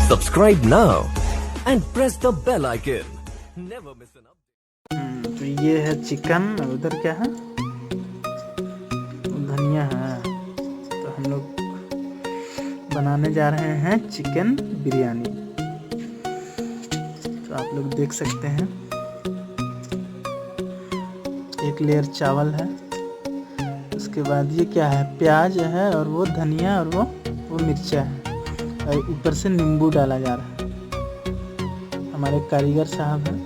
Subscribe now and press the bell icon. Never miss an update. तो ये है chicken, उधर क्या है, धनिया है। तो हम लोग बनाने जा रहे हैं चिकन बिरयानी। तो आप लोग देख सकते हैं, एक लेयर चावल है, उसके बाद ये क्या है, प्याज है, और वो धनिया, और वो मिर्चा है, और ऊपर से नींबू डाला जा रहा है। हमारे कारीगर साहब हैं।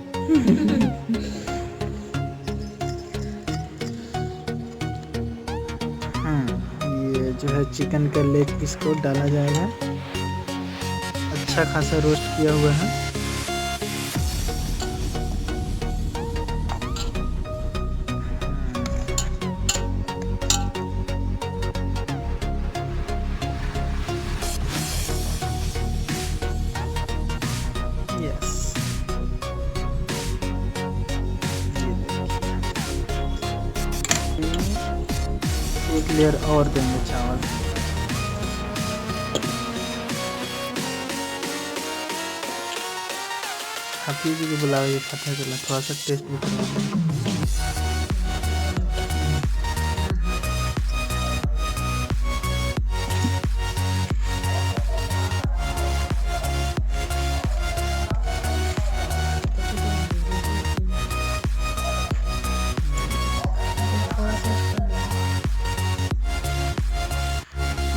ये जो है चिकन का लेग पीस को डाला जाएगा। अच्छा खासा रोस्ट किया हुआ है। यस, एक लेयर और देंगे चावल। हाफिज जी को बुलाओ, ये पता चला थोड़ा सा टेस्ट भी करना।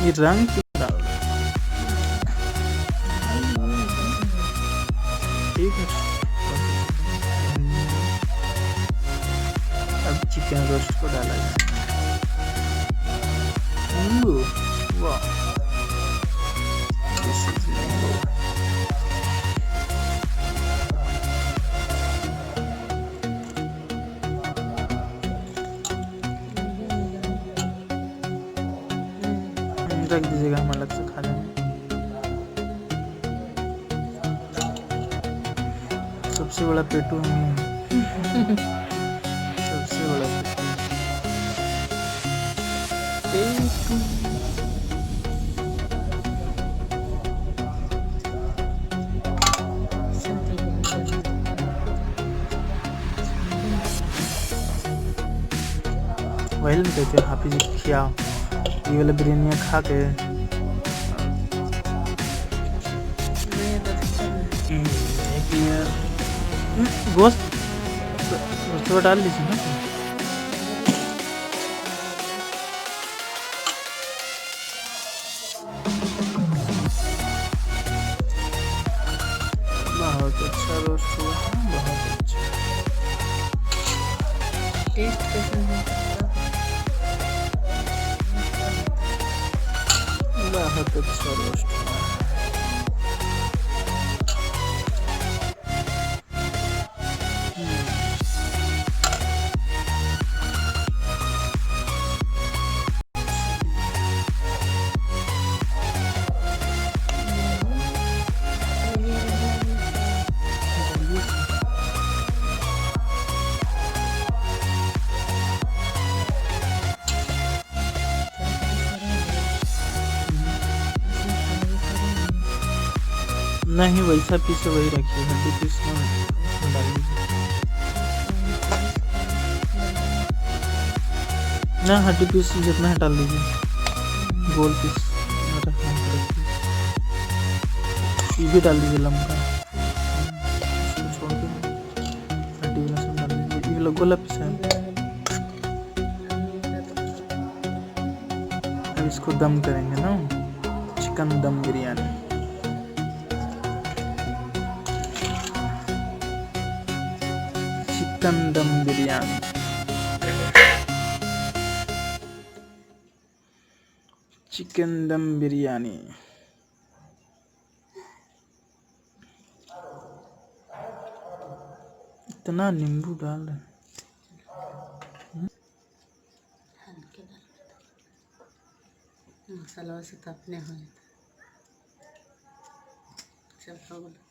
ये रंग क्यों डाल रहे हैं? ठीक है, अब चिकन रोस्ट को डाला जाए। वाह, दिस इज नींबू। रख दीजिएगा, हम अलग से खा लेंगे। सबसे बड़ा पेटू हम ही हैं। सबसे बड़ा पेटू। वही नहीं कहते हाफिज जी खियाओ, ये वाला बिरयानी खा के। एक ये गोश्त तो डाल लीजिए ना। बहुत अच्छा रोस्ट हुआ है, बहुत अच्छा। टेस्ट कैसा है? बहुत अच्छा रोस्ट हुआ है। नहीं, वैसा पीस वही रखिए, हड्डी पीस में डाल दीजिए ना। हड्डी पीस जितना है डाल दीजिए, गोल पीस रखना है। ये भी डाल दीजिए लंबा, इसको छोड़ के हड्डी वाला सब डाल दीजिए। ये वाला गोला पीस है। अब इसको दम करेंगे ना, चिकन दम बिरयानी। चिकन दम बिरयानी, चिकन दम बिरयानी। इतना नींबू डाल रहे हैं। मसाला से तो अपने हो जाता है। चल हो गया।